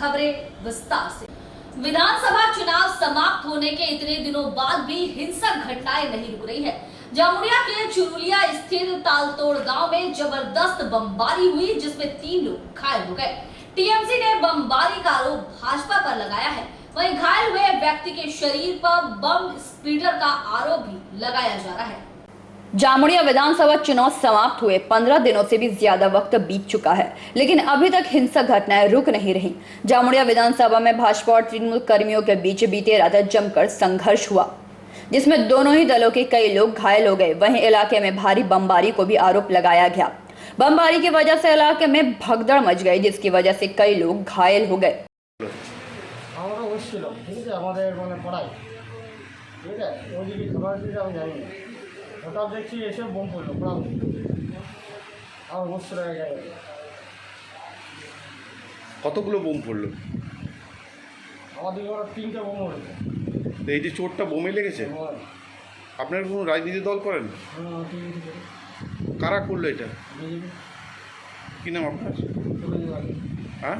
खबरें विस्तार से। विधानसभा चुनाव समाप्त होने के इतने दिनों बाद भी हिंसक घटनाएं नहीं रुक रही है। जामुड़िया के चुरुलिया स्थित तालतोड़ गांव में जबरदस्त बमबारी हुई, जिसमें 3 लोग घायल हो गए। टीएमसी ने बमबारी का आरोप भाजपा पर लगाया है। वहीं घायल हुए व्यक्ति के शरीर पर बम स्प्लिटर का आरोप भी लगाया जा रहा है। जामुड़िया विधानसभा चुनाव समाप्त हुए 15 दिनों से भी ज्यादा वक्त बीत चुका है, लेकिन अभी तक हिंसक घटनाएं रुक नहीं रही। जामुड़िया विधानसभा में भाजपा और तृणमूल कर्मियों के बीच बीते रात जमकर संघर्ष हुआ, जिसमें दोनों ही दलों के कई लोग घायल हो गए। वहीं इलाके में भारी बमबारी को भी आरोप लगाया गया। बमबारी की वजह से इलाके में भगदड़ मच गई, जिसकी वजह से कई लोग घायल हो गए। হঠাৎ দেখছি এসে বোম পড়লো পড়াম আমার অবস্থা হয়ে গেল। কতগুলো বোম পড়লো? আমাদের ওরা 3টা বোম পড়লো। তো এই যে চোটটা বোমে লেগেছে, আপনার কোনো রাজনীতি দল করেন? কারা করলো এটা? কি নাম আপনার? हाँ?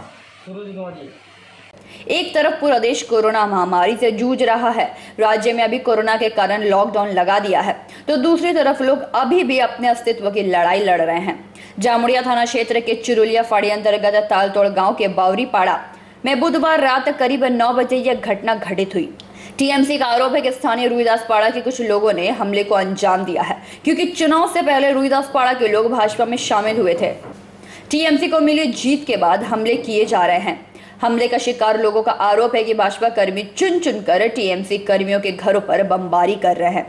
एक तरफ पूरा देश कोरोना महामारी से जूझ रहा है, राज्य में अभी कोरोना के कारण लॉकडाउन लगा दिया है, तो दूसरी तरफ लोग अभी भी अपने अस्तित्व की लड़ाई लड़ रहे हैं। जामुड़िया थाना क्षेत्र के चुरुलिया फाड़ी अंतर्गत तालतोड़ गांव के बावरी पाड़ा में बुधवार रात करीब 9 बजे यह घटना घटित हुई। टीएमसी का आरोप है कि स्थानीय रुईदास पाड़ा के कुछ लोगों ने हमले को अंजाम दिया है, क्योंकि चुनाव से पहले रुईदास पाड़ा के लोग भाजपा में शामिल हुए थे। टीएमसी को मिली जीत के बाद हमले किए जा रहे हैं। हमले का शिकार लोगों का आरोप है कि भाजपा कर्मी चुन चुन कर टीएमसी कर्मियों के घरों पर बमबारी कर रहे हैं।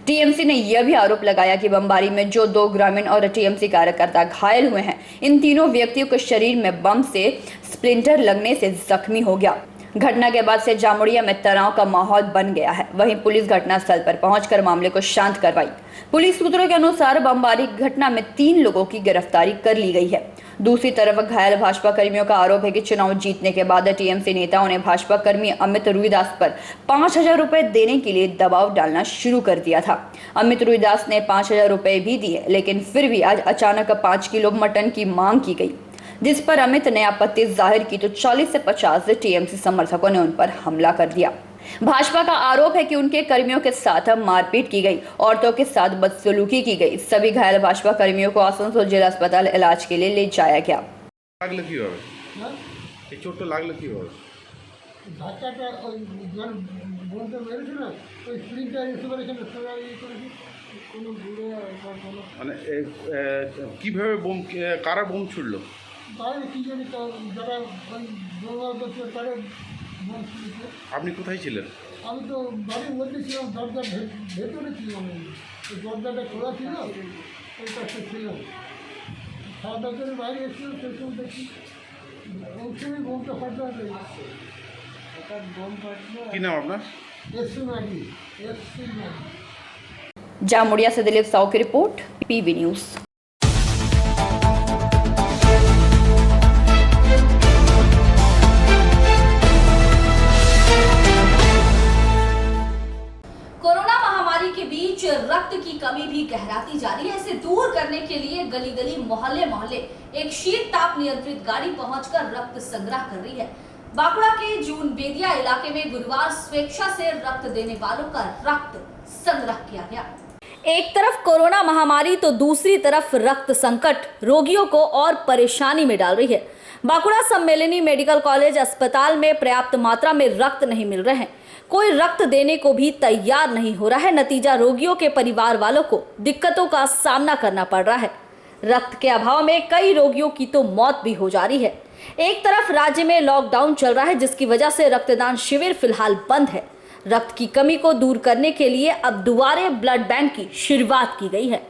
टीएमसी ने यह भी आरोप लगाया कि बमबारी में जो 2 ग्रामीण और टीएमसी कार्यकर्ता घायल हुए हैं, इन तीनों व्यक्तियों के शरीर में बम से स्प्लिंटर लगने से जख्मी हो गया। घटना के बाद से जामुड़िया में तनाव का माहौल बन गया है। वहीं पुलिस घटनास्थल पर पहुंचकर मामले को शांत करवाई। पुलिस सूत्रों के अनुसार बमबारी घटना में 3 लोगों की गिरफ्तारी कर ली गई है। दूसरी तरफ घायल भाजपा कर्मियों का आरोप है कि चुनाव जीतने के बाद टीएमसी नेताओं ने भाजपा कर्मी अमित रुईदास पर 5,000 रुपए देने के लिए दबाव डालना शुरू कर दिया था। अमित रुईदास ने 5,000 रुपए भी दिए, लेकिन फिर भी आज अचानक 5 किलो मटन की मांग की गई, जिस पर अमित ने आपत्ति जाहिर की तो 40 से 50 टीएमसी समर्थकों ने उन पर हमला कर दिया। भाजपा का आरोप है कि उनके कर्मियों के साथ मारपीट की गई, औरतों के साथ बदसलूकी की गई। सभी घायल भाजपा कर्मियों को आसनसोल जिला अस्पताल इलाज के लिए ले जाया गया। লাগলো কিভাবে? এই চোটটা লাগলো কিভাবে? ধাক্কাটা ওই বোমটা মেরেছে না, ওই স্প্লিন্টার ইনসুলেশন করেছি কোনো ঘুরে কোনো মানে কিভাবে বোম, কারা বোম ছুড়লো? তাহলে কী জানি যারা ওই বোম করছে তারা বোম ছুড়েছে। আপনি কোথায় ছিলেন? আমি তো বাড়ির মধ্যে ছিলাম, দরজার ভেতরে ছিলাম। ওই দরজাটা খোলা ছিল, ওই পাশে ছিলাম। খাওয়া দাওয়া করে বাইরে এসেছিলাম, সেই সময় দেখি ওই সময় বোমটা ফাটা হয়েছে। বোম ফাটলো। কি নাম আপনার? এসি নাগি। जामुड़िया से दिलीप साहू की रिपोर्ट, पीवी न्यूज। कोरोना महामारी के बीच रक्त की कमी भी गहराती जा रही है। इसे दूर करने के लिए गली गली मोहल्ले मोहल्ले एक शीत ताप नियंत्रित गाड़ी पहुंचकर रक्त संग्रह कर रही है। बांकुड़ा के जून बेदिया इलाके में गुरुवार स्वेच्छा से रक्त देने वालों का रक्त संग्रह किया गया। एक तरफ कोरोना महामारी तो दूसरी तरफ रक्त संकट रोगियों को और परेशानी में डाल रही है। बांकुड़ा सम्मेलनी मेडिकल कॉलेज अस्पताल में पर्याप्त मात्रा में रक्त नहीं मिल रहे हैं। कोई रक्त देने को भी तैयार नहीं हो रहा है। नतीजा रोगियों के परिवार वालों को दिक्कतों का सामना करना पड़ रहा है। रक्त के अभाव में कई रोगियों की तो मौत भी हो जा रही है। एक तरफ राज्य में लॉकडाउन चल रहा है, जिसकी वजह से रक्तदान शिविर फिलहाल बंद है। रक्त की कमी को दूर करने के लिए अब दोबारा ब्लड बैंक की शुरुआत की गई है।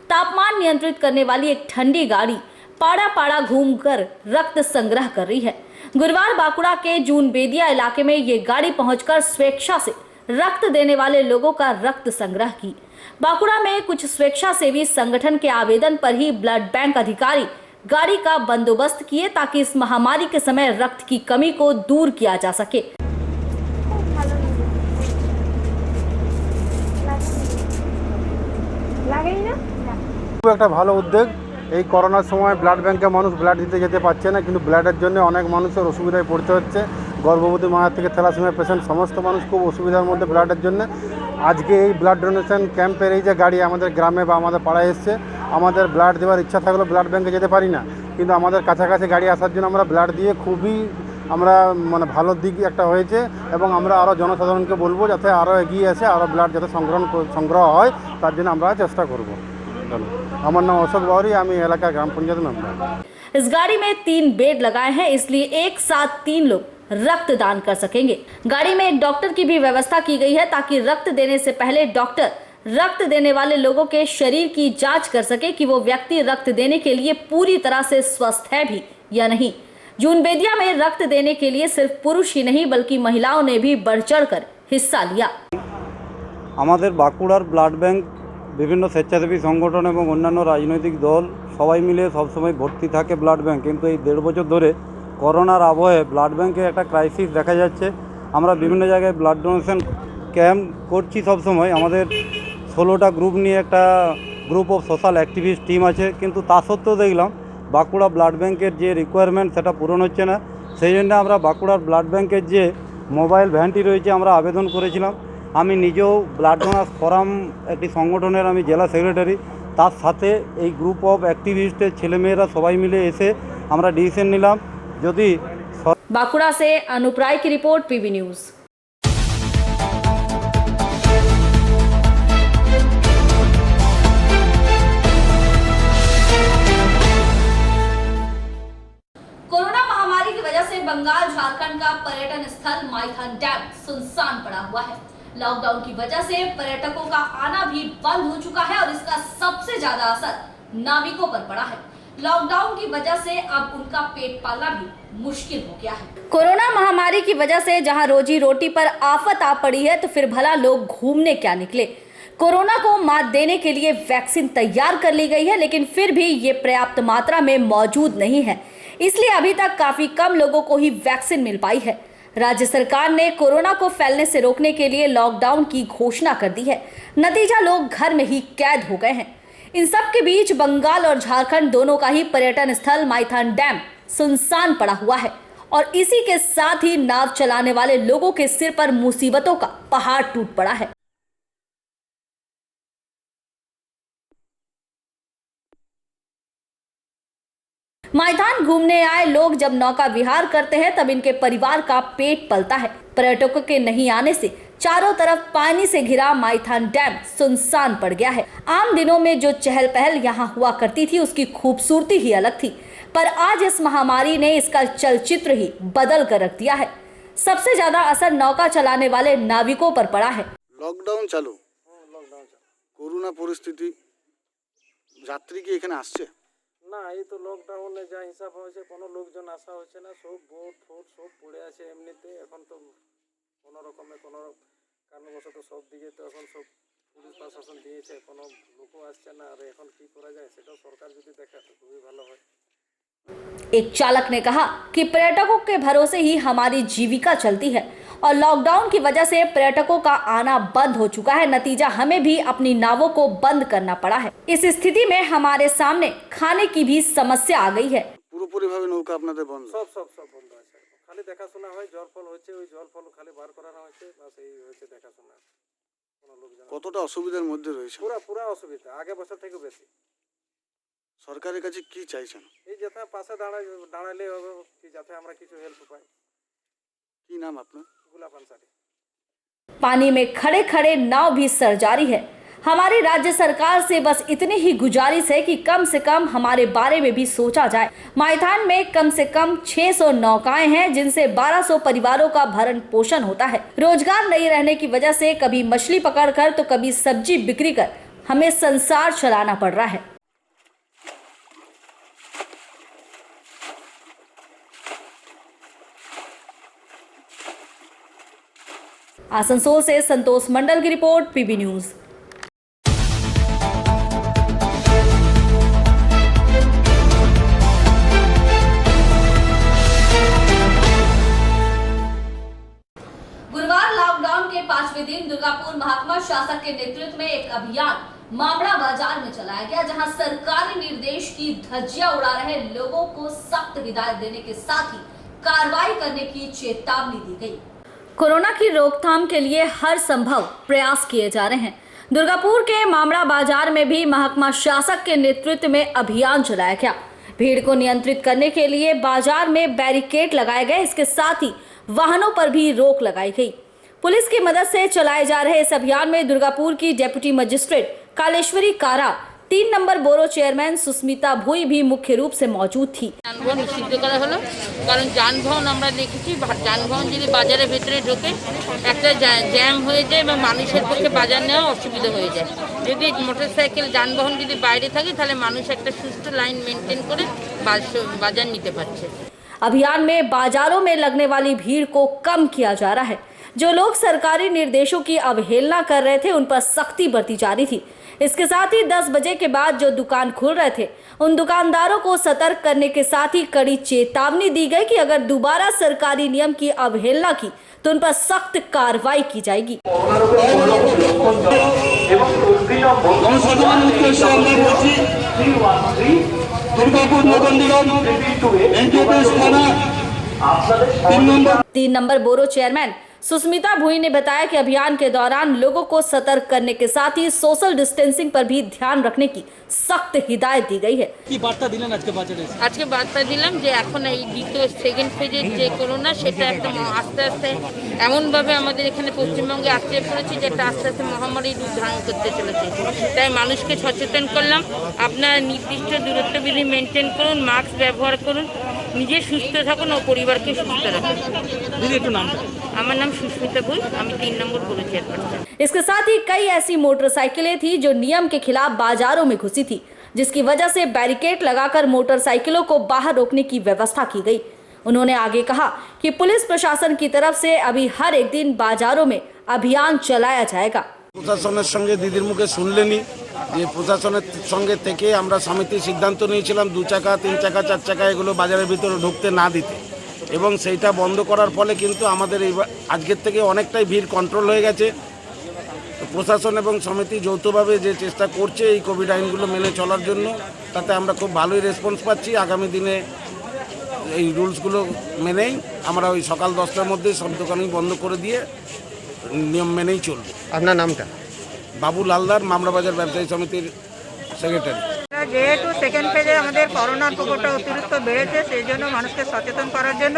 तापमान नियंत्रित करने वाली एक ठंडी गाड़ी पाड़ा पाड़ा घूमकर रक्त संग्रह कर रही है। गुरुवार बांकुड़ा के जून बेदिया इलाके में ये गाड़ी पहुंचकर स्वेच्छा से रक्त देने वाले लोगों का रक्त संग्रह की। बांकुड़ा में कुछ स्वेच्छासेवी संगठन के आवेदन पर ही ब्लड बैंक अधिकारी गाड़ी का बंदोबस्त किए, ताकि इस महामारी के समय रक्त की कमी को दूर किया जा सके। খুব একটা ভালো উদ্যোগ। এই করোনার সময় ব্লাড ব্যাংকে মানুষ ব্লাড দিতে যেতে পারছে না, কিন্তু ব্লাডের জন্য অনেক মানুষের অসুবিধায় পড়তে হচ্ছে। গর্ভবতী মায়ের থেকে থ্যালাসেমিয়া পেশেন্ট সমস্ত মানুষ খুব অসুবিধার মধ্যে ব্লাডের জন্য। আজকে এই ব্লাড ডোনেশন ক্যাম্পের এই যে গাড়ি আমাদের গ্রামে বা আমাদের পাড়ায় এসছে, আমাদের ব্লাড দেওয়ার ইচ্ছা থাকলেও ব্লাড ব্যাংকে যেতে পারি না, কিন্তু আমাদের কাছাকাছি গাড়ি আসার জন্য আমরা ব্লাড দিয়ে খুবই আমরা মানে ভালো দিক একটা হয়েছে। এবং আমরা আরও জনসাধারণকে বলবো যাতে আরও এগিয়ে এসে আরও ব্লাড যাতে সংগ্রহ হয়, তার জন্য আমরা চেষ্টা করব। আমার নাম অশোক বাউরি, আমি এলাকা গ্রাম পঞ্চায়েত মেম্বার। इस गाड़ी में 3 बेड लगाए हैं, इसलिए एक साथ 3 लोग रक्तदान कर सकेंगे। गाड़ी में एक डॉक्टर की भी व्यवस्था की गई है ताकि रक्त देने से पहले डॉक्टर रक्त देने वाले लोगों के शरीर की जांच कर सके कि वो व्यक्ति रक्त देने के लिए पूरी तरह से स्वस्थ है भी या नहीं। जून बेदिया में रक्त देने के लिए सिर्फ पुरुष ही नहीं बल्कि महिलाओं ने भी बढ़ चढ़कर हिस्सा लिया। আমাদের বাঁকুড়ার ব্লাড ব্যাংক বিভিন্ন স্বেচ্ছাসেবী সংগঠন এবং অন্যান্য রাজনৈতিক দল সবাই মিলে সবসময় ভর্তি থাকে ব্লাড ব্যাংক, কিন্তু এই 1.5 বছর ধরে করোনার আবহে ব্লাড ব্যাংকে একটা ক্রাইসিস দেখা যাচ্ছে। আমরা বিভিন্ন জায়গায় ব্লাড ডোনেশন ক্যাম্প করছি সবসময়, আমাদের 16টা গ্রুপ নিয়ে একটা group of social activist team আছে, কিন্তু তা সত্ত্বেও দেখলাম বাঁকুড়া ব্লাড ব্যাংকের যে রিকোয়ারমেন্ট সেটা পূরণ হচ্ছে না। সেই জন্য আমরা বাঁকুড়ার ব্লাড ব্যাংকের যে মোবাইল ভ্যানটি রয়েছে আমরা আবেদন করেছিলাম। আমি নিজেও ব্লাড ডোনার্স ফোরাম একটি সংগঠনের আমি জেলা সেক্রেটারি, তার সাথে এই গ্রুপ অফ অ্যাক্টিভিস্টের ছেলেমেয়েরা সবাই মিলে এসে আমরা ডিসিশন নিলাম যদি बांकुड़ा से अनुप राय की रिपोर्ट, पीबी न्यूज। कोरोना महामारी की वजह से बंगाल झारखंड का पर्यटन स्थल माइथन डैम सुनसान पड़ा हुआ है। लॉकडाउन की वजह से पर्यटकों का आना भी बंद हो चुका है और इसका सबसे ज्यादा असर नाविकों पर पड़ा है। लॉकडाउन की वजह से अब उनका पेट पालना भी मुश्किल हो गया है। कोरोना महामारी की वजह से जहां रोजी रोटी पर आफत आ पड़ी है, तो फिर भला लोग घूमने क्या निकले। कोरोना को मात देने के लिए वैक्सीन तैयार कर ली गई है, लेकिन फिर भी ये पर्याप्त मात्रा में मौजूद नहीं है, इसलिए अभी तक काफी कम लोगों को ही वैक्सीन मिल पाई है। राज्य सरकार ने कोरोना को फैलने से रोकने के लिए लॉकडाउन की घोषणा कर दी है। नतीजा, लोग घर में ही कैद हो गए हैं। इन सब के बीच बंगाल और झारखंड दोनों का ही पर्यटन स्थल माइथन डैम सुनसान पड़ा हुआ है और इसी के साथ ही नाव चलाने वाले लोगों के सिर पर मुसीबतों का पहाड़ टूट पड़ा है। माइथन घूमने आए लोग जब नौका विहार करते हैं तब इनके परिवार का पेट पलता है। पर्यटकों के नहीं आने से चारों तरफ पानी से घिरा माइथन डैम सुनसान पड़ गया है। आम दिनों में जो चहल पहल यहाँ हुआ करती थी उसकी खूबसूरती ही अलग थी, पर आज इस महामारी ने इसका चलचित्र ही बदल कर रख दिया है। सबसे ज्यादा असर नौका चलाने वाले नाविकों पर पड़ा है। লকডাউন চালু, করোনা পরিস্থিতি, যাত্রী কি এখানে আসছে? না, এই তো লকডাউনে যা হিসাব হয়েছে কোনো লোকজন আসা হচ্ছে না, সব বোট ফোট সব পড়ে আছে এমনিতে। এখন তো কোনো রকমে কোনো কারণবশত সব দিকে তো এখন সব পুলিশ প্রশাসন দিয়েছে, কোনো লোকও আসছে না। আর এখন কি করা যায় সেটাও সরকার যদি দেখে তো খুবই ভালো হয়। एक चालक ने कहा कि पर्यटकों के भरोसे ही हमारी जीविका चलती है और लॉकडाउन की वजह से पर्यटकों का आना बंद हो चुका है। नतीजा, हमें भी अपनी नावों को बंद करना पड़ा है। इस स्थिति में हमारे सामने खाने की भी समस्या आ गई है। পুরোপুরিভাবে নৌকা আপনাদের বন্ধ? সব সব সব বন্ধ আছে, খালি দেখাশোনা হয়, জল ফল হচ্ছে, ওই জল ফল খালি বার করানো হচ্ছে, বাস এই হচ্ছে দেখাশোনা। কোনো লোকজন কতটা অসুবিধার মধ্যে রয়েছে? পুরা পুরা অসুবিধা, আগে বছর থেকে বেশি। সরকারের কাছে কি চাইছেন? এই যাতে পাশে দাঁড়ালে হবে কি, যাতে আমরা কিছু হেল্প পাই। কি নাম আপনার? गुलाब अंसारी। पानी में खड़े खड़े नाव भी सरजारी है। हमारी राज्य सरकार से बस इतनी ही गुजारिश है कि कम से कम हमारे बारे में भी सोचा जाए। माइथन में कम से कम 600 नौकाएं हैं जिनसे 1200 परिवारों का भरण पोषण होता है। रोजगार नहीं रहने की वजह से कभी मछली पकड़कर तो कभी सब्जी बिक्री कर हमें संसार चलाना पड़ रहा है। आसनसोल से संतोष मंडल की रिपोर्ट, पीबी न्यूज। गुरुवार लॉकडाउन के 5वें दिन दुर्गापुर महकमा शासक के नेतृत्व में एक अभियान मामड़ा बाजार में चलाया गया, जहां सरकारी निर्देश की धज्जियां उड़ा रहे लोगों को सख्त हिदायत देने के साथ ही कार्रवाई करने की चेतावनी दी गई। कोरोना की रोकथाम के लिए हर संभव प्रयास किए जा रहे हैं। दुर्गापुर के मामड़ा बाजार में भी महकमा शासक के नेतृत्व में अभियान चलाया गया। भीड़ को नियंत्रित करने के लिए बाजार में बैरिकेड लगाए गए, इसके साथ ही वाहनों पर भी रोक लगाई गई। पुलिस की मदद से चलाए जा रहे इस अभियान में दुर्गापुर की डेप्यूटी मजिस्ट्रेट कालेश्वरी कारा, 3 नंबर बोरो चेयरमैन सुस्मिता भुई भी मुख्य रूप से मौजूद थी। যানবাহন নিষিদ্ধ করা হলো, কারণ যানবাহন আমরা দেখেছি যানবাহন যদি বাজারের ভেতরে ঢোকে একটা জ্যাম হয়ে যায় এবং মানুষের পক্ষে বাজার নেওয়া অসুবিধা হয়ে যায়। যদি মোটরসাইকেল যানবাহন যদি বাইরে থাকে তাহলে মানুষ একটা সুস্থ লাইন মেনটেন করে বাজার নিতে পারছে। अभियान में बाजारों में लगने वाली भीड़ को कम किया जा रहा है। जो लोग सरकारी निर्देशों की अवहेलना कर रहे थे उन पर सख्ती बरती जा रही थी। इसके साथ ही 10 बजे के बाद जो दुकान खुल रहे थे उन दुकानदारों को सतर्क करने के साथ ही कड़ी चेतावनी दी गई कि अगर दोबारा सरकारी नियम की अवहेलना की तो उन पर सख्त कार्रवाई की जाएगी। दुर्गापुर नगर निगम 3 नंबर बोरो चेयरमैन सुस्मिता भुई ने बताया कि अभियान के दौरान लोगों को सतर्क करने के साथ ही सोशल डिस्टेंसिंग पर भी ध्यान रखने की सख्त हिदायत दी गई है। আজকে বার্তা দিলাম যে এখন এই দ্বিতীয় সেকেন্ড ফেজের যে করোনা সেটা একটা আস্তে আস্তে এমনভাবে আমাদের এখানে পশ্চিমবঙ্গে আসতে পড়েছে যে একটা আস্তে আস্তে মহামারীর রূপ ধারণ করতে চলেছে। তাই মানুষকে সচেতন করলাম, আপনারা নির্দিষ্ট দূরত্ববিধি মেনটেন করুন, মাস্ক ব্যবহার করুন, নিজে সুস্থ থাকুন ও পরিবারকে সুস্থ রাখুন। আমার নাম সুস্মিতা ভুই, আমি 3 নম্বর बोरो चेयरपर्सन। इसके साथ ही कई ऐसी मोटरसाइकिलें थी जो नियम के खिलाफ बाजारों में घुसी थी, जिसकी वजह से बैरिकेड लगाकर मोटरसाइकिलों को बाहर रोकने की व्यवस्था की गई। उन्होंने आगे कहा कि पुलिस प्रशासन की तरफ से अभी हर एक दिन बाजारों में अभियान चलाया जाएगा। প্রশাসনের সঙ্গে দিদির মুখে শুনলেনি যে প্রশাসনের সঙ্গে থেকে আমরা সমিতির সিদ্ধান্ত নিয়েছিলাম 2 চাকা 3 চাকা 4 চাকা এগুলো বাজারের ভিতরে ঢুকতে না দিতে, এবং সেইটা বন্ধ করার ফলে কিন্তু আমাদের এই আজকের থেকে অনেকটাই ভিড় কন্ট্রোল হয়ে গেছে। প্রশাসন এবং সমিতি যৌথভাবে যে চেষ্টা করছে এই কোভিড আইনগুলো মেনে চলার জন্য, তাতে আমরা খুব ভালোই রেসপন্স পাচ্ছি। আগামী দিনে এই রুলসগুলো মেনেই আমরা ওই সকাল 10টার মধ্যে সব দোকানই বন্ধ করে দিয়ে নিয়ম মেনেই চলবে। আপনার নামটা? বাবু লালদার, মামড়া বাজার ব্যবসায়ী সমিতির সেক্রেটারি। যেহেতু সেকেন্ড ফেজে আমাদের করোনার প্রকোপটা অতিরিক্ত বেড়েছে, সেই জন্য মানুষকে সচেতন করার জন্য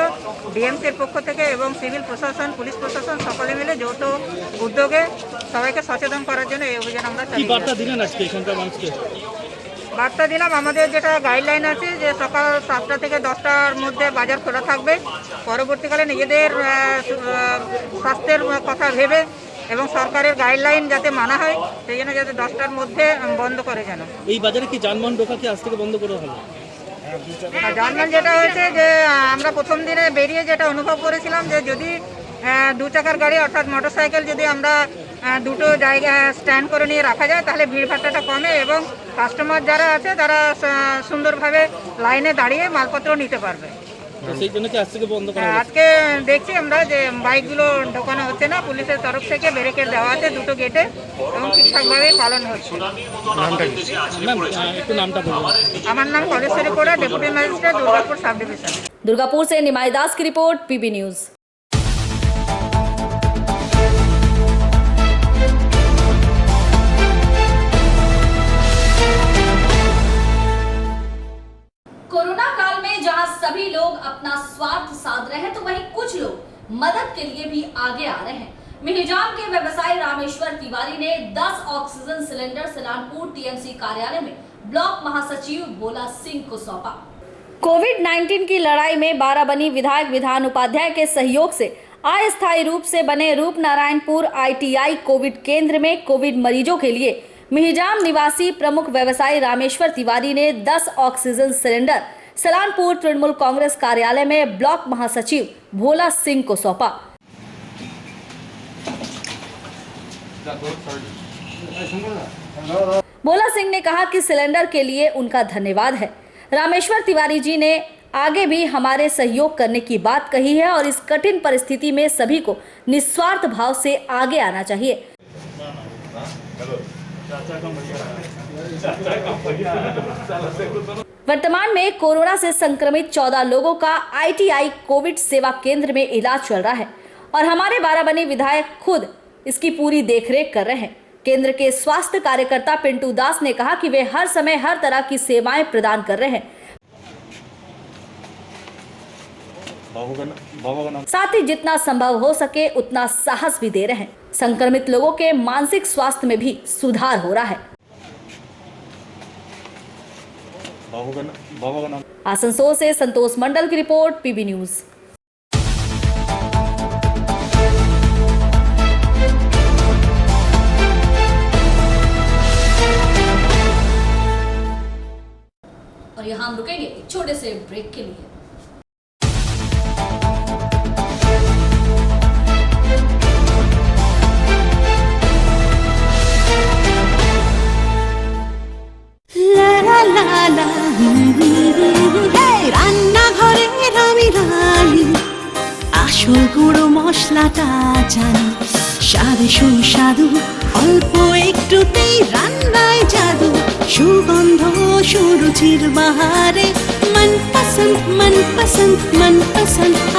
ডিএমসির পক্ষ থেকে এবং সিভিল প্রশাসন, পুলিশ প্রশাসন সকলে মিলে যৌথ উদ্যোগে সবাইকে সচেতন করার জন্য এই অভিযান আমরা চালিয়ে যাচ্ছি। বার্তা দিলাম আমাদের যেটা গাইডলাইন আছে যে সকাল 7টা থেকে 10টার মধ্যে বাজার খোলা থাকবে। পরবর্তীকালে নিজেদের স্বাস্থ্যের কথা ভেবে এবং সরকারের গাইডলাইন যাতে মানা হয় সেই জন্য যাতে 10টার মধ্যে বন্ধ করে যেন। এই বাজারে কি যানবাহন ঢোকা কি আজ থেকে বন্ধ করা হলো? যানবাহন যেটা হয়েছে যে আমরা প্রথম দিনে বেরিয়ে যেটা অনুভব করেছিলাম যে যদি 2 চাকার গাড়ি অর্থাৎ মোটরসাইকেল যদি আমরা দুটো জায়গা স্ট্যান্ড করে নিয়ে রাখা যায় তাহলে ভিড়ভাট্টাটা কমে এবং কাস্টমার যারা আছে তারা সুন্দরভাবে লাইনে দাঁড়িয়ে মালপত্র নিতে পারবে। সেই জন্য কি আজ থেকে বন্ধ করা হলো? আজকে দেখছি আমরা যে বাইকগুলো ঢোকানো হচ্ছে না, পুলিশের তরফ থেকে ব্যারিকেড দেওয়া আছে 2টো গেটে এবং ঠিকঠাকভাবে পালন হচ্ছে। একটু নামটা বলুন। আমার নাম কালেশ্বরী কোড়া, deputy magistrate, Durgapur sub division. Durgapur से निमाई दास की रिपोर्ट, पीबी न्यूज। कोरोना काल में जहां सभी लोग अपना स्वार्थ साध रहे हैं तो वहीं कुछ लोग मदद के लिए भी आगे आ रहे हैं। मिहिजाम के व्यवसायी रामेश्वर तिवारी ने 10 ऑक्सीजन सिलेंडर सलानपुर टीएमसी कार्यालय में ब्लॉक महासचिव भोला सिंह को सौंपा। कोविड-19 की लड़ाई में बाराबनी विधायक विधान उपाध्याय के सहयोग से अस्थायी रूप से बने रूपनारायणपुर ITI कोविड केंद्र में कोविड मरीजों के लिए मिहिजाम निवासी प्रमुख व्यवसायी रामेश्वर तिवारी ने 10 ऑक्सीजन सिलेंडर सलानपुर तृणमूल कांग्रेस कार्यालय में ब्लॉक महासचिव भोला सिंह को सौंपा। भोला सिंह ने कहा कि सिलेंडर के लिए उनका धन्यवाद है। रामेश्वर तिवारी जी ने आगे भी हमारे सहयोग करने की बात कही है और इस कठिन परिस्थिति में सभी को निस्वार्थ भाव से आगे आना चाहिए। वर्तमान में कोरोना से संक्रमित 14 लोगों का ITI कोविड सेवा केंद्र में इलाज चल रहा है और हमारे बाराबनी विधायक खुद इसकी पूरी देखरेख कर रहे हैं। केंद्र के स्वास्थ्य कार्यकर्ता पिंटू दास ने कहा कि वे हर समय हर तरह की सेवाएं प्रदान कर रहे हैं, साथ ही जितना संभव हो सके उतना साहस भी दे रहे हैं। संक्रमित लोगों के मानसिक स्वास्थ्य में भी सुधार हो रहा है। आसनसोल से संतोष मंडल की रिपोर्ट, PB न्यूज। और यहाँ हम रुकेंगे एक छोटे से ब्रेक के लिए। রান্নাঘরের আমি রানী, আসল গুঁড়ো মশলাটা জানি, স্বাদে সুস্বাদু অল্প একটুতেই রান্নায় জাদু, সুগন্ধ সুরুচির বাহারে মনপসন্দ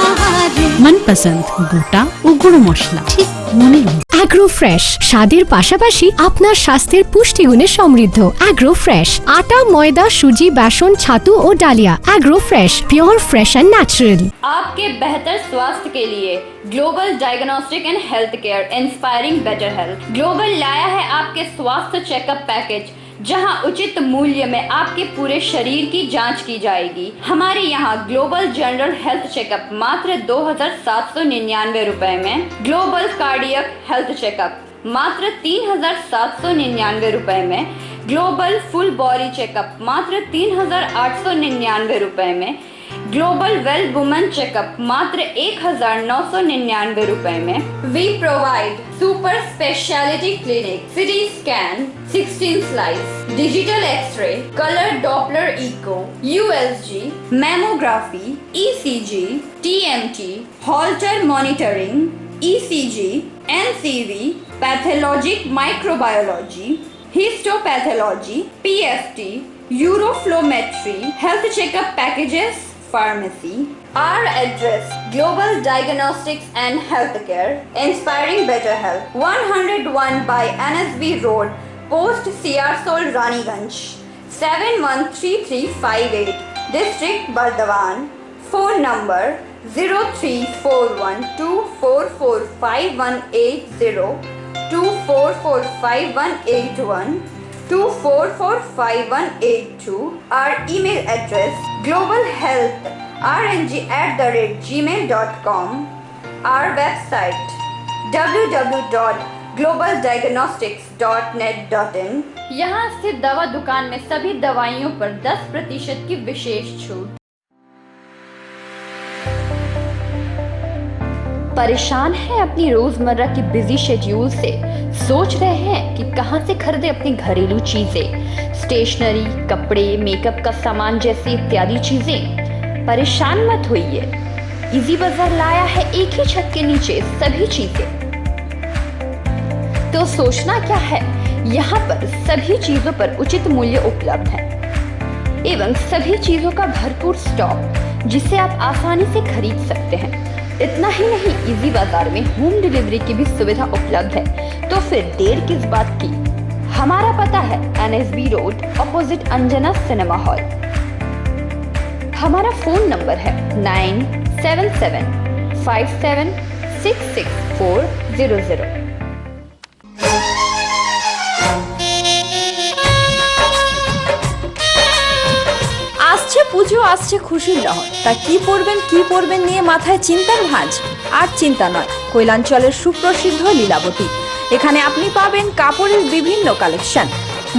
আহারে। মনপসন্দ গোটা ও গুঁড়ো মশলা ঠিক মনে। অ্যাগ্রো ফ্রেশ স্বাদের পাশাপাশি আপনার স্বাস্থ্যের পুষ্টিগুণে সমৃদ্ধ। অ্যাগ্রো ফ্রেশ आटा, मैदा, सूजी, बेसन, छातू और डालिया। Agro fresh, pure, fresh and natural. आपके बेहतर स्वास्थ्य के लिए global diagnostic and health care inspiring better health global लाया है आपके स्वास्थ्य चेकअप पैकेज, जहां उचित मूल्य में आपके पूरे शरीर की जांच की जाएगी। हमारे यहाँ ग्लोबल जनरल हेल्थ चेकअप मात्र 2,799 रुपए में, ग्लोबल कार्डियक हेल्थ चेकअप मात्र 3,799 रुपए में, ग्लोबल फुल बॉडी चेकअप मात्र 3,899 रुपए में, ग्लोबल वेल वुमेन चेकअप मात्र 1,999 रुपए में। We provide super speciality clinic, CT scan, 16 slice, digital x-ray, colour Doppler echo, USG, mammography, ECG, TMT, Holter monitoring, ECG, NCV, pathologic microbiology, histopathology, PFT, uroflowmetry, health checkup packages, pharmacy. Our address: Global Diagnostics and Healthcare, Inspiring Better Health, 101 by NSB Road, Post Siarsol, Raniganj, 713358, District Bardhaman. Phone number 0341244580, 244581, 244582. Our email address: globalhealthrng@gmail.com. Our website: www.globaldiagnostics.net.in. यहाँ स्थित दवा दुकान में सभी दवाइयों पर 10% की विशेष छूट। परेशान हैं अपनी रोजमर्रा की बिजी शेड्यूल से? सोच रहे हैं कि कहां से खरीदें अपनी घरेलू चीजें, स्टेशनरी, कपड़े, मेकअप का सामान जैसी इत्यादि चीजें? परेशान मत होइए, इजी बाजार लाया है एक ही छत के नीचे सभी चीजें। तो सोचना क्या है, यहाँ पर सभी चीजों पर उचित मूल्य उपलब्ध है एवं सभी चीजों का भरपूर स्टॉक, जिसे आप आसानी से खरीद सकते हैं। इतना ही नहीं, इजी बाजार में होम डिलीवरी की भी सुविधा उपलब्ध है। तो फिर देर किस बात की? हमारा पता है NSB road, opposite Anjana cinema hall. हमारा फोन नंबर है 9775766400। আসছে পুজো, আসছে খুশির লহর, তা কি পরবেন নিয়ে মাথায় চিন্তার ভাঁজ। আর চিন্তা নয়, কৈলাঞ্চলের সুপ্রসিদ্ধ লীলাবতী। এখানে আপনি পাবেন কাপড়ের বিভিন্ন কালেকশন,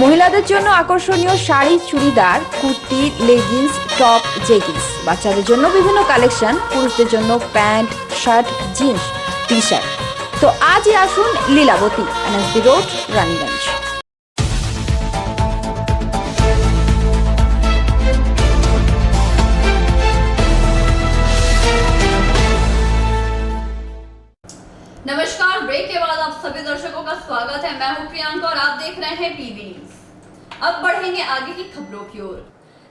মহিলাদের জন্য আকর্ষণীয় sari, churidar, kurti, leggings, top, jeggings, বাচ্চাদের জন্য বিভিন্ন কালেকশন, পুরুষদের জন্য প্যান্ট, শার্ট, জিন্স, টি-শার্ট। তো আজই আসুন লীলাবতী, NSB রোড, রানীগঞ্জ। नमस्कार, ब्रेक के बाद आप सभी दर्शकों का स्वागत है। मैं हूं प्रियंका और आप देख रहे हैं पीबी न्यूज। अब बढ़ेंगे आगे की खबरों की ओर।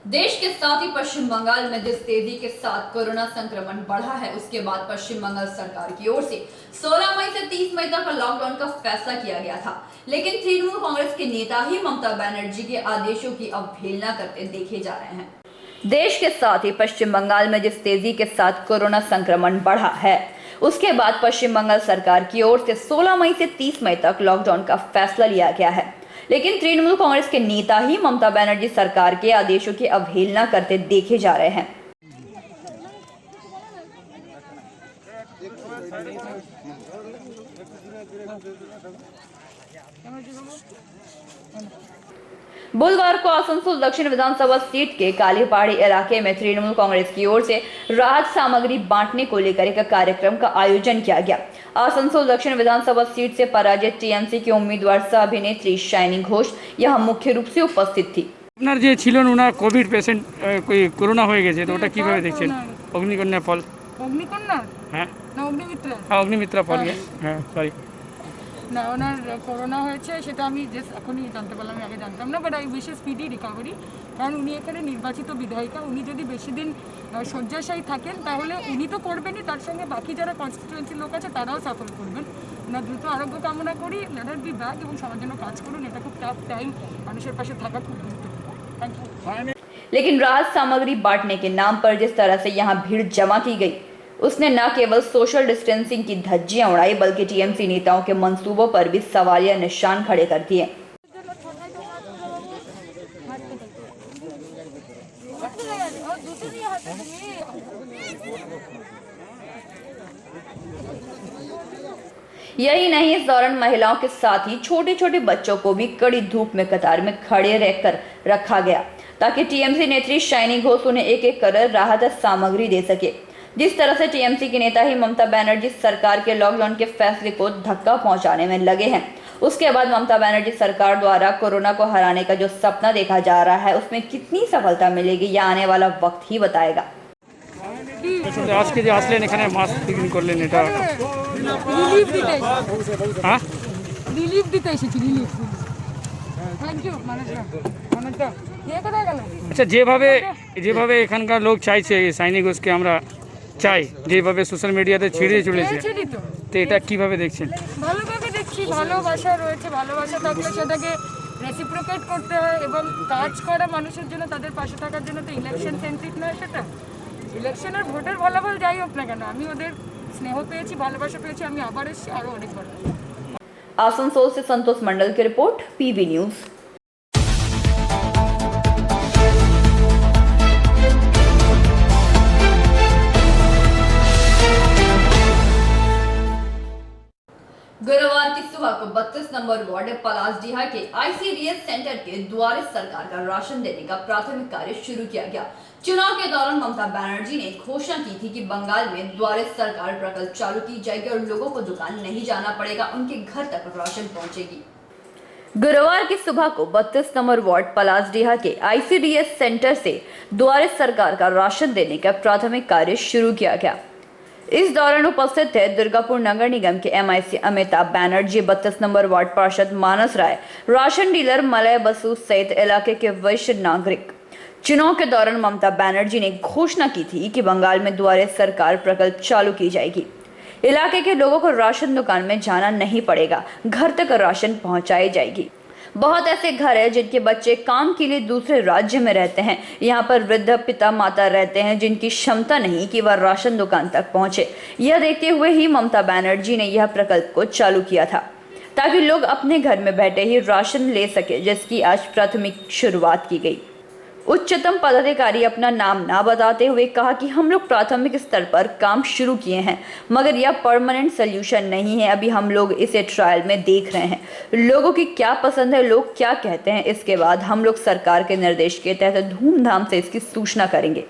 देश के साथ ही पश्चिम बंगाल में जिस तेजी के साथ कोरोना संक्रमण बढ़ा है, उसके बाद पश्चिम बंगाल सरकार की ओर से 16 मई से 30 मई तक लॉकडाउन का फैसला किया गया था, लेकिन तृणमूल कांग्रेस के नेता ही ममता बनर्जी के आदेशों की अवहेलना करते देखे जा रहे हैं। देश के साथ ही पश्चिम बंगाल में जिस तेजी के साथ कोरोना संक्रमण बढ़ा है, उसके बाद पश्चिम बंगाल सरकार की ओर से 16 मई से 30 मई तक लॉकडाउन का फैसला लिया गया है, लेकिन तृणमूल कांग्रेस के नेता ही ममता बनर्जी सरकार के आदेशों की अवहेलना करते देखे जा रहे हैं। बुधवार को आसनसोल दक्षिण विधानसभा सीट के कालीपहाड़ी इलाके में तृणमूल कांग्रेस की ओर से राहत सामग्री बांटने को लेकर एक कार्यक्रम का आयोजन किया गया। आसनसोल दक्षिण विधानसभा सीट से पराजित टीएमसी के उम्मीदवार सह अभिनेत्री शाइनी घोष यहाँ मुख्य रूप से उपस्थित थी। আপনার যে ছিলেন ওনার কোভিড পেশেন্ট করোনা হয়ে গেছে, তো ওটা কিভাবে দেখছেন? অগ্নিকন্যা ফল, অগ্নিকন্যা হ্যাঁ না অগ্নিমিত্রা? অগ্নিমিত্রা ফল, হ্যাঁ সরি না, ওনার করোনা হয়েছে সেটা আমি জাস্ট এখনই জানতে পারলাম, আমি আগে জানতাম না। But I wish speedy recovery, কারণ উনি এখানে নির্বাচিত বিধায়িকা। উনি যদি বেশি দিন শয্যাশায়ী থাকেন তাহলে উনি তো করবেনই, তার সঙ্গে বাকি যারা কনস্টিটিউয়েন্সির লোক আছে তারাও সাফার করবেন। ওনার দ্রুত আরোগ্য কামনা করি। লেট হার বি ব্যাক এবং সবার জন্য কাজ করুন। এটা খুব টাফ টাইম, মানুষের পাশে থাকা খুব গুরুত্বপূর্ণ। Thank you. लेकिन राहत सामग्री बांटने के नाम पर जिस तरह से यहाँ भीड़ जमा की गई, उसने न केवल सोशल डिस्टेंसिंग की धज्जियां उड़ाई, बल्कि टीएमसी नेताओं के मंसूबों पर भी सवालिया निशान खड़े कर दिए। यही नहीं, इस दौरान महिलाओं के साथ ही छोटे छोटे बच्चों को भी कड़ी धूप में कतार में खड़े रहकर रखा गया, ताकि टीएमसी नेत्री शाइनी घोष उन्हें एक एक कर राहत सामग्री दे सके। जिस तरह से टीएमसी के नेता ही ममता बनर्जी सरकार के लॉकडाउन के फैसले को धक्का पहुंचाने में लगे हैं, उसके बाद ममता बनर्जी सरकार द्वारा कोरोना को हराने का जो सपना देखा जा रहा है, उसमें कितनी सफलता मिलेगी, यह आने वाला वक्त ही बताएगा। আজকে যে আসলেন এখানে মাস্ক বিক্রি করলেন, এটা রিলিফ দিতে, হ্যাঁ রিলিফ দিতে এসেছি, রিলিফ। থ্যাংক ইউ মানুষটা কে কোথায় গেল? আচ্ছা, যেভাবে এখানকার লোক চাইছে শাইনি ঘোষকে আমরা চাই, যেভাবে সোশ্যাল মিডিয়াতে ছিড়িয়ে চলেছে, তো এটা কিভাবে দেখছেন? ভালোভাবে দেখছি, ভালোবাসা রয়েছে। ভালোবাসা থাকলে সেটাকে রেসিপ্রোকেট করতে হয় এবং কাজ করা মানুষের জন্য, তাদের পাশে থাকার জন্য। তো ইলেকশন সেন্ট্রিক নয় সেটা, ইলেকশন আর ভোটের ফলাফল যাই হোক না কেন, আমি ওদের স্নেহ পেয়েছি, ভালোবাসা পেয়েছি, আমি আবার এসেছি আরও অনেক বড়। आसनसोल से संतोष मंडल की रिपोर्ट, पीबी न्यूज। गुरुवार की सुबह को 32 नंबर वार्ड पलासडीहा के आईसीडीएस सेंटर के द्वारे सरकार का राशन देने का प्राथमिक कार्य शुरू किया गया। चुनाव के दौरान ममता बनर्जी ने घोषणा की थी कि बंगाल में द्वारे सरकार प्रकल्प चालू की जाएगी और लोगों को दुकान नहीं जाना पड़ेगा, उनके घर तक राशन पहुंचेगी। गुरुवार की सुबह को 32 नंबर वार्ड पलासडीहा के आईसीडीएस सेंटर से द्वारे सरकार का राशन देने का प्राथमिक कार्य शुरू किया गया। इस दौरान उपस्थित थे दुर्गापुर नगर निगम के MIC Amitabh Banerjee, 32 number ward पार्षद मानस राय, राशन डीलर मलय बसु सहित इलाके के वरिष्ठ नागरिक। चुनाव के दौरान ममता बनर्जी ने घोषणा की थी कि बंगाल में द्वारे सरकार प्रकल्प चालू की जाएगी, इलाके के लोगों को राशन दुकान में जाना नहीं पड़ेगा, घर तक राशन पहुंचाई जाएगी। बहुत ऐसे घर हैं जिनके बच्चे काम के लिए दूसरे राज्य में रहते हैं, यहाँ पर वृद्ध पिता माता रहते हैं जिनकी क्षमता नहीं कि वह राशन दुकान तक पहुंचे। यह देखते हुए ही ममता बनर्जी ने यह प्रकल्प को चालू किया था, ताकि लोग अपने घर में बैठे ही राशन ले सके, जिसकी आज प्राथमिक शुरुआत की गई। उच्चतम पदाधिकारी अपना नाम ना बताते हुए कहा कि हम लोग प्राथमिक स्तर पर काम शुरू किए हैं, मगर यह परमानेंट सोल्यूशन नहीं है, अभी हम लोग इसे ट्रायल में देख रहे हैं, लोगों की क्या पसंद है, लोग क्या कहते हैं, इसके बाद हम लोग सरकार के निर्देश के तहत धूमधाम से इसकी सूचना करेंगे।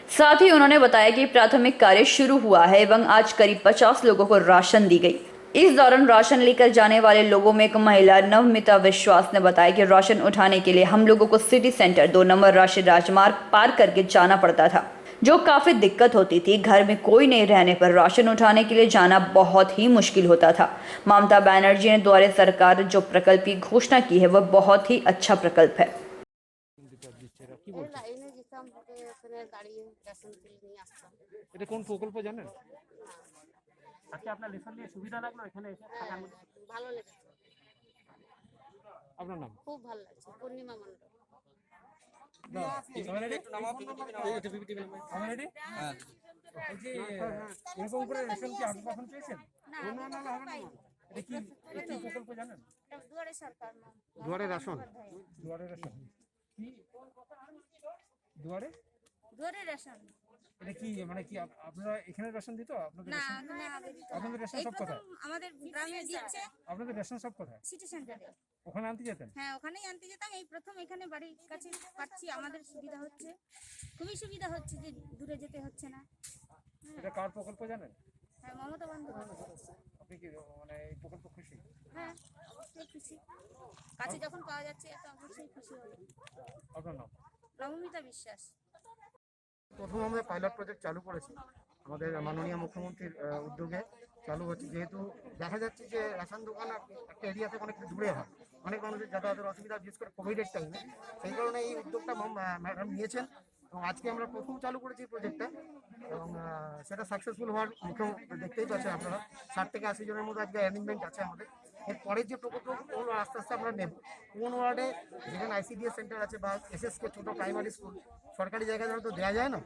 साथ ही उन्होंने बताया कि प्राथमिक कार्य शुरू हुआ है एवं आज करीब 50 लोगों को राशन दी गई। इस दौरान राशन लेकर जाने वाले लोगों में एक महिला नवमिता विश्वास ने बताया कि राशन उठाने के लिए हम लोगों को सिटी सेंटर 2 नंबर राष्ट्रीय राजमार्ग पार करके जाना पड़ता था, जो काफ़ी दिक्कत होती थी। घर में कोई नहीं रहने पर राशन उठाने के लिए जाना बहुत ही मुश्किल होता था। ममता बनर्जी ने द्वारे सरकार जो प्रकल्प की घोषणा की है वह बहुत ही अच्छा प्रकल्प है। এটা কোন প্রকল্প জানেন? আজকে আপনার রেশন নিয়ে সুবিধা লাগলো এখানে এসে থাকার মধ্যে? ভালো লেগেছে, আপনার নাম? খুব ভালো লাগছে। পূর্ণিমা মণ্ডল। এরকম করে রেশন কি আপনি কখন পেয়েছেন? এটা কি প্রকল্প জানেন? দুয়ারে সরকার, দুয়ারে রেশন। দুয়ারে রেশন কি? দুয়ারে দুয়ারে রেশন এটা কি মানে কি আপনারা এখানে রেশন দিত? আপনাদের আপনাদের রেশন সব কোথায়? আমাদের গ্রামে দিচ্ছে। আপনাদের রেশন সব কোথায়? সিটি সেন্টারে। ওখানে আনতে যেতেন? হ্যাঁ, ওখানেই আনতে যেতাম। এই প্রথম এখানে বাড়ির কাছে পাচ্ছি, আমাদের সুবিধা হচ্ছে, খুবই সুবিধা হচ্ছে যে দূরে যেতে হচ্ছে না। এটা কার প্রকল্প জানেন? হ্যাঁ, মমতা বন্দ্যোপাধ্যায়। আপনি কি মানে এই প্রকল্প খুশি? হ্যাঁ, অবশ্যই খুশি। কাছে যখন পাওয়া যাচ্ছে এটা অবশ্যই খুশি হবে। আপনার নাম? নবমিতা বিশ্বাস। প্রথম আমরা পাইলট প্রজেক্ট চালু করেছি, আমাদের মাননীয় মুখ্যমন্ত্রীর উদ্যোগে চালু হচ্ছে। যেহেতু দেখা যাচ্ছে যে রেশন দোকান একটা এরিয়াতে অনেক দূরে হয়, অনেক মানুষের যাতায়াতের অসুবিধা, বিশেষ করে কোভিডের টাইমে। সেই কারণে এই উদ্যোগটা ম্যাডাম নিয়েছেন এবং আজকে আমরা প্রথম চালু করেছি প্রজেক্টটা এবং সেটা সাকসেসফুল হওয়ার মুখে দেখতেই পাচ্ছেন আপনারা। 60 থেকে 80 জনের মধ্যে আজকে অ্যারেঞ্জমেন্ট আছে আমাদের। এরপরের যে প্রকল্পগুলো আস্তে আস্তে আমরা নেব, কোন ওয়ার্ডে যেখানে ICDS সেন্টার আছে বা SSK ছোটো প্রাইমারি স্কুল সরকারি জায়গায় হয়তো দেওয়া যায় না,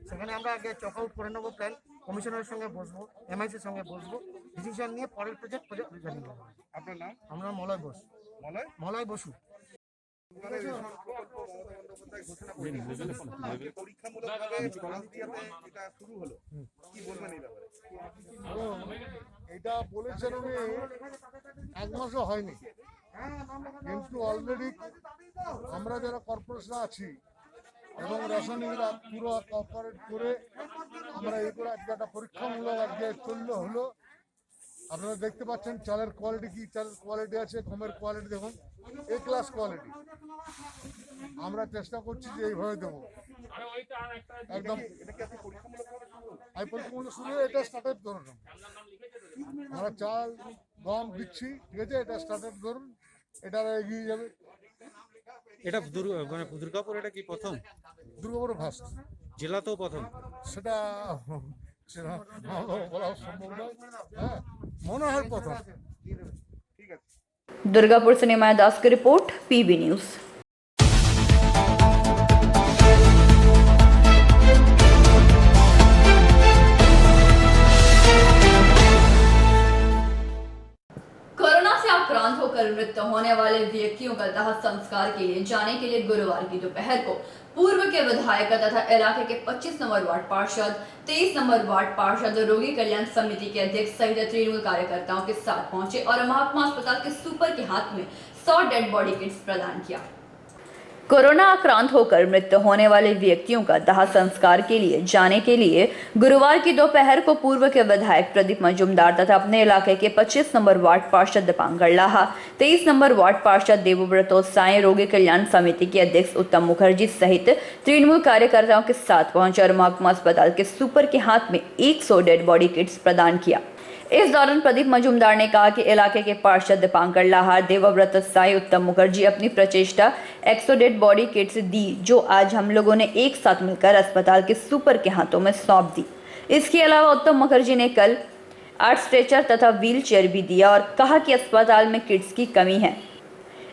সেখানে আমরা আগে চক আউট করে নেবো প্ল্যান, কমিশনারের সঙ্গে বসবো, MICর সঙ্গে বসবো, ডিসিশন নিয়ে পরের প্রজেক্ট জানিয়ে দেবো। আপনার নাম? আমরা মলয় বসু। মলয় বসু। এটা বলেছেন উনি 1 মাসও হয়নি, কিন্তু অলরেডি আমরা যারা কর্পোরেশন আছি এবং রেশনিংরা পুরো কোঅপারেট করে আমরা এই করে আজকে একটা পরীক্ষামূলক আজকে হলো। আপনারা দেখতে পাচ্ছেন চালের কোয়ালিটি কি, চালের কোয়ালিটি আছে, গমের কোয়ালিটি দেখুন, A ক্লাস কোয়ালিটি। আমরা চেষ্টা করছি যে এইভাবে দেবো একদম। এই পরীক্ষামূলক শুরু, এটা স্টার্টার ধরুন, আমরা চাল গম দিচ্ছি, ঠিক আছে, এটা স্টার্টার ধরুন, এটা এগিয়ে যাবে। এটা মানে দুর্গাপুর এটা কি প্রথম? দুর্গাপুর ফার্স্ট, জেলাতেও প্রথম? সেটা বলা সম্ভব নয়। হ্যাঁ, মনে হয় প্রথম। दुर्गापुर से निमाया दास की रिपोर्ट, PB न्यूज़। कोरोना से आक्रांत होकर मृत्यु होने वाले व्यक्तियों का दाह संस्कार के लिए जाने के लिए गुरुवार की दोपहर को पूर्व के विधायक तथा इलाके के 25 नंबर वार्ड पार्षद, 23 नंबर वार्ड पार्षद, रोगी कल्याण समिति के अध्यक्ष सहित तृणमूल कार्यकर्ताओं के साथ पहुंचे और महात्मा अस्पताल के सुपर के हाथ में 100 डेड बॉडी किट्स प्रदान किया। कोरोना आक्रांत होकर मृत्यु होने वाले व्यक्तियों का दाह संस्कार के लिए जाने के लिए गुरुवार की दोपहर को पूर्व के विधायक प्रदीप मजूमदार तथा अपने इलाके के 25 नंबर वार्ड पार्षद दीपांकर लाहा, 23 नंबर वार्ड पार्षद देवव्रत साई, रोगी कल्याण समिति के अध्यक्ष उत्तम मुखर्जी सहित तृणमूल कार्यकर्ताओं के साथ पहुंचे और महकुमा अस्पताल के सुपर के हाथ में 100 डेड बॉडी किट्स प्रदान किया। इस दौरान प्रदीप मजूमदार ने कहा कि इलाके के पार्षद दीपांकर लाहा, देवव्रत साई, उत्तम मुखर्जी अपनी प्रचेष्टा 100 डेड बॉडी किट्स दी, जो आज हम लोगों ने एक साथ मिलकर अस्पताल के सुपर के हाथों में सौंप दी। इसके अलावा उत्तम मुखर्जी ने कल 8 स्ट्रेचर तथा व्हील चेयर भी दिया और कहा कि अस्पताल में किट्स की कमी है।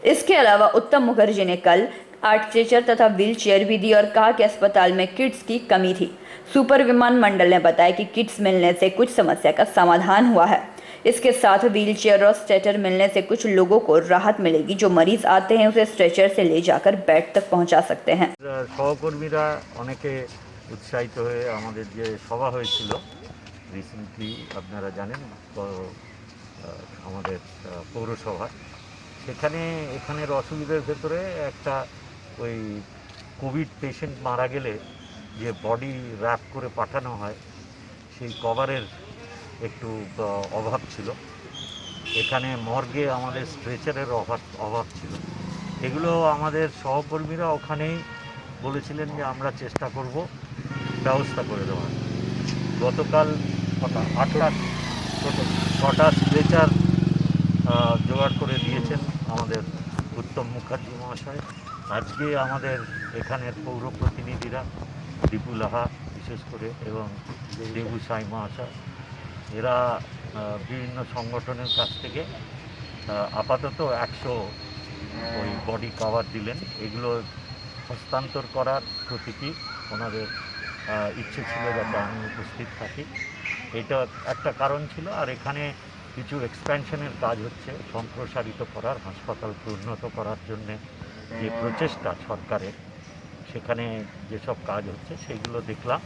इसके अलावा उत्तम मुखर्जी ने कल 8 स्ट्रेचर तथा व्हील चेयर भी दी और कहा कि अस्पताल में किट्स की कमी थी। सुपर विमान मंडल ने बताया कि किट्स मिलने से कुछ समस्या का समाधान हुआ है। इसके साथ व्हील चेयर और स्ट्रेचर मिलने से कुछ लोगों को राहत मिलेगी। जो मरीज आते हैं उसे स्ट्रेचर से ले जाकर बेड तक पहुंचा सकते हैं। সহকর্মীরা অনেকে উৎসাহিত হয়ে আমাদের যে সভা হয়েছিল রিসেন্টলি আপনারা জানেন আমাদের পৌরসভা, সেখানে এখানের অসুবিধার ভেতরে একটা ওই কোভিড পেশেন্ট মারা গেলে যে বডি র্যাপ করে পাঠানো হয় সেই কভারের একটু অভাব ছিল। এখানে মর্গে আমাদের স্ট্রেচারের অভাব ছিল। এগুলো আমাদের সহকর্মীরা ওখানেই বলেছিলেন যে আমরা চেষ্টা করব ব্যবস্থা করে দেওয়া। গতকাল ছটা স্ট্রেচার জোগাড় করে দিয়েছেন আমাদের উত্তম মুখার্জি মহাশয়। আজকে আমাদের এখানের পৌর প্রতিনিধিরা দীপু লাহা বিশেষ করে এবং দেবু সাই মহাশয়, এরা বিভিন্ন সংগঠনের কাছ থেকে আপাতত 100 ওই বডি কভার দিলেন। এগুলো হস্তান্তর করার প্রতীকী ওনাদের ইচ্ছে ছিল যাতে আমি উপস্থিত থাকি, এটা একটা কারণ ছিল। আর এখানে কিছু এক্সপ্যানশনের কাজ হচ্ছে, সম্প্রসারিত করার, হাসপাতালকে উন্নত করার জন্যে যে প্রচেষ্টা সরকারের, সেখানে যেসব কাজ হচ্ছে সেইগুলো দেখলাম।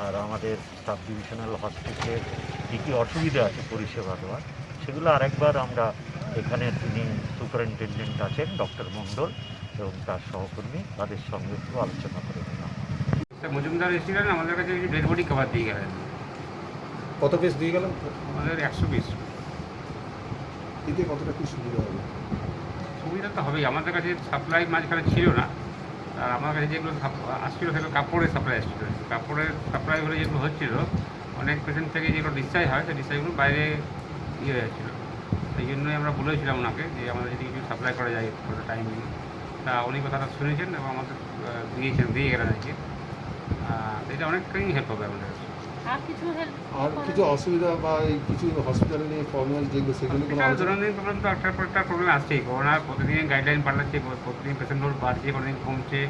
আর আমাদের সাব ডিভিশনাল হসপিটালের কী কী অসুবিধা আছে পরিষেবা দেওয়ার, সেগুলো আরেকবার আমরা এখানে যিনি সুপারিনটেনডেন্ট আছেন ডক্টর মণ্ডল এবং তার সহকর্মী, তাদের সঙ্গে একটু আলোচনা করে নিলাম। মজুমদার এসেছিলেন, আমাদের কাছে ডেড বডি কভার দিয়ে গেলেন। কত পিস দিয়ে গেলেন? আমাদের 100 পিস। এতে কতটা কি সুবিধা হবে? সুবিধা তো হবেই, আমাদের কাছে সাপ্লাই মাঝখানে ছিল না। আর আমার কাছে যেগুলো আসছিলো সেগুলো কাপড়ের সাপ্লাই আসছিলো। কাপড়ের সাপ্লাই হলে যেগুলো হচ্ছিল, অনেক পেশেন্ট থেকে যেগুলো ডিসচার্জ হয় সেই ডিসচার্জগুলো বাইরে ইয়ে হয়ে যাচ্ছিলো। সেই জন্যই আমরা বলেছিলাম ওনাকে যে আমাদের যদি কিছু সাপ্লাই করা যায় টাইমিং, তা উনি কথাটা শুনেছেন এবং আমাদের দিয়ে গেলেন আর কি। এটা অনেকটাই হেল্প হবে আমাদের। আর কিছু অসুবিধা বা কিছু হসপিটালে নিয়ে প্রবলেম যেগুলো সেগুলো দৈনন্দিন প্রবলেম তো একটার পর একটা প্রবলেম আসছেই। করোনা প্রতিদিন গাইডলাইন পাল্টাচ্ছে, প্রতিদিন পেশেন্ট লোড বাড়ছে, কোনোদিন কমছে।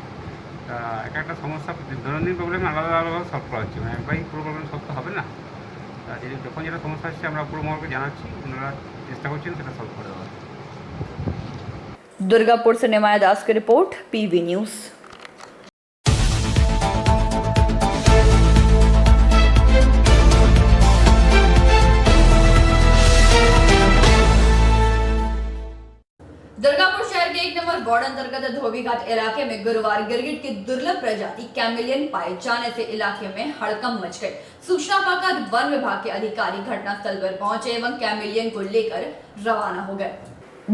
একটা সমস্যা দৈনন্দিন প্রবলেম আলাদা আলাদাভাবে সলভ করা হচ্ছে, মানে একবারই পুরো প্রবলেম সলভ তো হবে না। যখন যেটা সমস্যা আসছে আমরা পুরো মহলকে জানাচ্ছি, ওনারা চেষ্টা করছেন সেটা সলভ করে দেওয়ার। दुर्गापुर से निमाया दास की रिपोर्ट, पीवी न्यूज़। दुर्गापुर शहर के 1 नंबर वार्ड अंतर्गत धोबीघाट इलाके में गुरुवार गिरगिट की दुर्लभ प्रजाति कैमेलियन पाए जाने से इलाके में हड़कंप मच गई। सूचना पाकर वन विभाग के अधिकारी घटनास्थल पर पहुंचे एवं कैमेलियन को लेकर रवाना हो गए।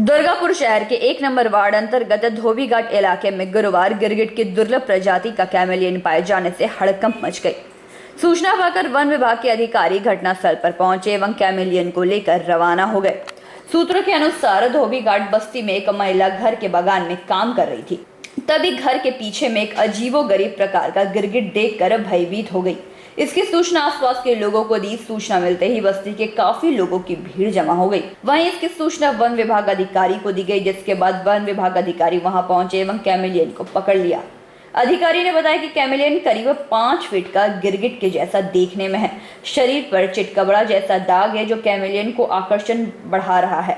दुर्गापुर शहर के 1 नंबर वार्ड अंतर्गत धोबीघाट इलाके में गुरुवार गिरगिट की दुर्लभ प्रजाति का कैमेलियन पाए जाने से हड़कंप मच गई। सूचना पाकर वन विभाग के अधिकारी घटनास्थल पर पहुंचे एवं कैमेलियन को लेकर रवाना हो गए। सूत्रों के अनुसार धोबीघाट बस्ती में एक महिला घर के बागान में काम कर रही थी, तभी घर के पीछे में एक अजीबोगरीब प्रकार का गिरगिट देखकर भयभीत हो गई। इसकी सूचना आसपास के लोगों को दी। सूचना मिलते ही बस्ती के काफी लोगों की भीड़ जमा हो गई। वहीं इसकी सूचना वन विभाग अधिकारी को दी गई, जिसके बाद वन विभाग अधिकारी वहां पहुंचे एवं कैमेलियन को पकड़ लिया। अधिकारी ने बताया कि कैमेलियन करीब 5 फीट का गिरगिट के जैसा देखने में है। शरीर पर चितकबरा जैसा दाग है जो कैमेलियन को आकर्षण बढ़ा रहा है।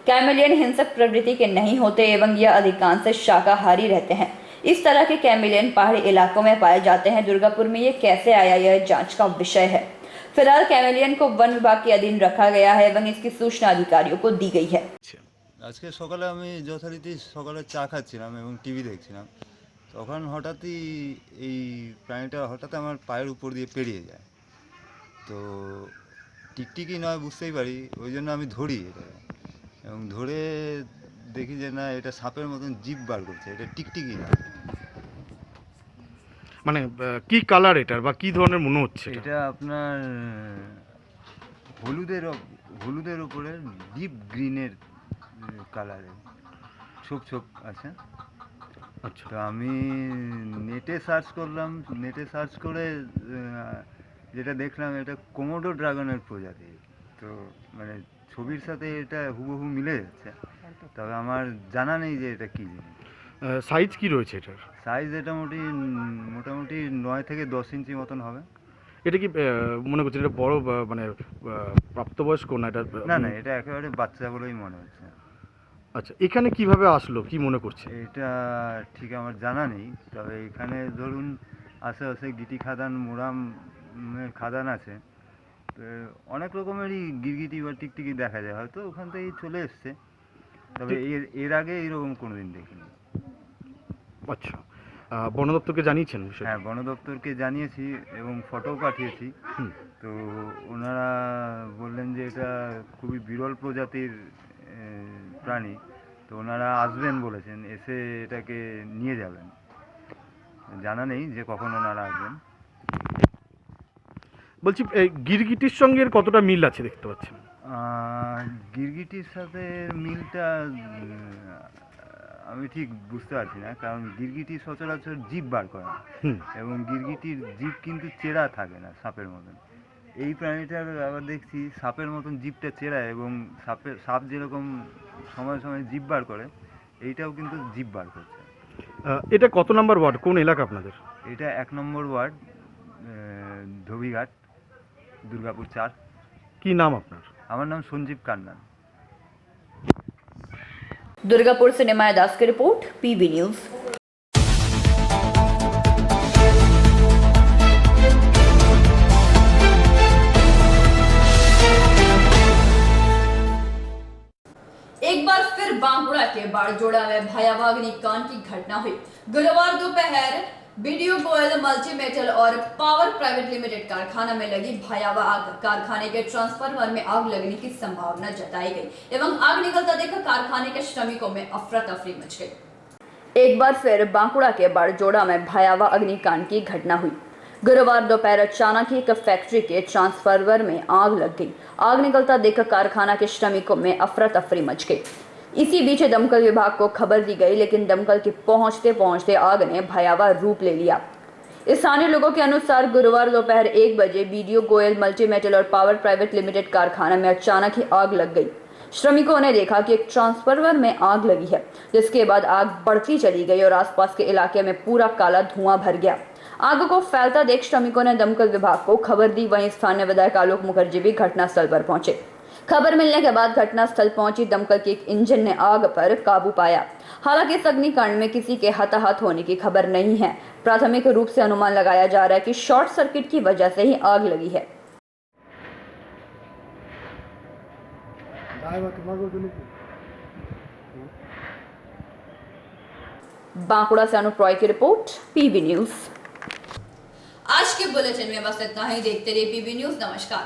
कैमेलियन हिंसक प्रवृत्ति के नहीं होते एवं यह अधिकांश शाकाहारी रहते हैं। इस तरह के कैमेलियन पहाड़ी इलाकों में पाए जाते हैं। दुर्गापुर में ये कैसे आया, यह जांच का विषय है। फिलहाल कैमेलियन को वन विभाग के अधीन रखा गया है एवं इसकी सूचना अधिकारियों को दी गई है। আজকে সকালে আমি যথারীতি সকালে চা খাচ্ছিলাম এবং টিভি দেখছিলাম, তখন হঠাৎই এই প্রাণীটা হঠাৎ আমার পায়ের উপর দিয়ে পেরিয়ে যায়। তো টিকটিকি নয় বুঝতেই পারি, ওই জন্য আমি ধরি এটা এবং ধরে দেখি যে না, এটা সাপের মতন জিভ বার করছে, এটা টিকটিকি না। মানে কি কালার এটার বা কি ধরনের মনে হচ্ছে? এটা আপনার হলুদের উপরে ডিপ গ্রিনের কালারের ছোপ ছোপ আছে। আচ্ছা, তো আমি নেটে সার্চ করলাম, নেটে সার্চ করে যেটা দেখলাম এটা কোমোডো ড্রাগনের প্রজাতি। তো মানে ছবির সাথে এটা হুবহু মিলে যাচ্ছে, তবে আমার জানা নেই যে এটা কী জিনিস। সাইজ কি রয়েছে এটার? সাইজ এটা মোটামুটি 9 থেকে 10 ইঞ্চি মতন হবে। এটা কি মনে করছেন এটা বড় মানে প্রাপ্তবয়স্ক না? এটা না, এটা একেবারে বাচ্চা বলেই মনে হচ্ছে। আচ্ছা, এখানে কিভাবে আসলো কি মনে করছে? এটা ঠিক আমার জানা নেই, তবে এখানে ধরুন আশেপাশে গিটি খাদান, মোরামের খাদান আছে, তো অনেক রকমেরই গিরগিটি বা টিকটিকি দেখা যায়, হয়তো ওখান থেকেই চলে এসছে, তবে এর আগে এইরকম কোনোদিন দেখিনি। আচ্ছা, বন দপ্তরকে জানিয়েছেন? হ্যাঁ, বন দপ্তরকে জানিয়েছি এবং ফটো পাঠিয়েছি। তো ওনারা বললেন যে এটা খুবই বিরল প্রজাতির প্রাণী, তো ওনারা আসবেন বলেছেন, এসে এটাকে নিয়ে যাবেন। জানা নেই যে কখন ওনারা আসবেন। বলছি এই গিরগিটির সঙ্গে এর কতটা মিল আছে দেখতে পাচ্ছেন? গিরগিটির সাথে মিলটা আমি ঠিক বুঝতে পারছি না, কারণ গিরগিটি সচরাচর জিভ বার করে না এবং গিরগিটির জিভ কিন্তু চেরা থাকে না সাপের মতন। এই প্রাণীটার আবার দেখছি সাপের মতন জিভটা চেরা, এবং সাপ যেরকম সময় সময় জিভ বার করে, এইটাও কিন্তু জিভ বার করছে। এটা কত নম্বর ওয়ার্ড, কোন এলাকা আপনাদের? এটা 1 নম্বর ওয়ার্ড, ধোবিঘাট, দুর্গাপুর 4। কি নাম আপনার? আমার নাম সঞ্জীব কান্নান। दुर्गापुर से निमाया दास की रिपोर्ट, पीबी न्यूज। एक बार फिर बांकुड़ा के बाड़जोड़ा में भयावह अग्निकांड की घटना हुई। गुरुवार दोपहर बीडीओ गोयल मल्टी मेटल और पावर प्राइवेट लिमिटेड कारखाना में लगी भयावह आग, कारखाने के ट्रांसफार्मर में आग लगने की संभावना जताई गई एवं आग निकलता देखकर कारखाने के श्रमिकों में अफरा तफरी मच गई। एक बार फिर बांकुड़ा के बाड़जोड़ा में भयावह अग्निकांड की घटना हुई। गुरुवार दोपहर अचानक ही एक फैक्ट्री के ट्रांसफार्मर में आग लग गई। आग निकलता देखकर कारखाना के श्रमिकों में अफरा तफरी मच गई। इसी बीच दमकल विभाग को खबर दी गई, लेकिन दमकल के पहुंचते पहुंचते आग ने भयावह रूप ले लिया। स्थानीय लोगों के अनुसार गुरुवार दोपहर 1 बजे बीडीओ गोयल मल्टी मेटल और पावर प्राइवेट लिमिटेड कारखाना में अचानक ही आग लग गई। श्रमिकों ने देखा कि एक ट्रांसफार्मर में आग लगी है, जिसके बाद आग बढ़ती चली गई और आसपास के इलाके में पूरा काला धुआं भर गया। आग को फैलता देख श्रमिकों ने दमकल विभाग को खबर दी। वहीं स्थानीय विधायक आलोक मुखर्जी भी घटनास्थल पर पहुंचे। खबर मिलने के बाद घटनास्थल पहुंची दमकल के एक इंजन ने आग पर काबू पाया। हालांकि इस अग्निकांड में किसी के हताहत होने की खबर नहीं है। प्राथमिक रूप से अनुमान लगाया जा रहा है कि शॉर्ट सर्किट की वजह से ही आग लगी है। बांकुड़ा से अनुप रॉय की रिपोर्ट, पीबी न्यूज। आज के बुलेटिन में बस इतना ही। देखते रहिए पीबी न्यूज। नमस्कार।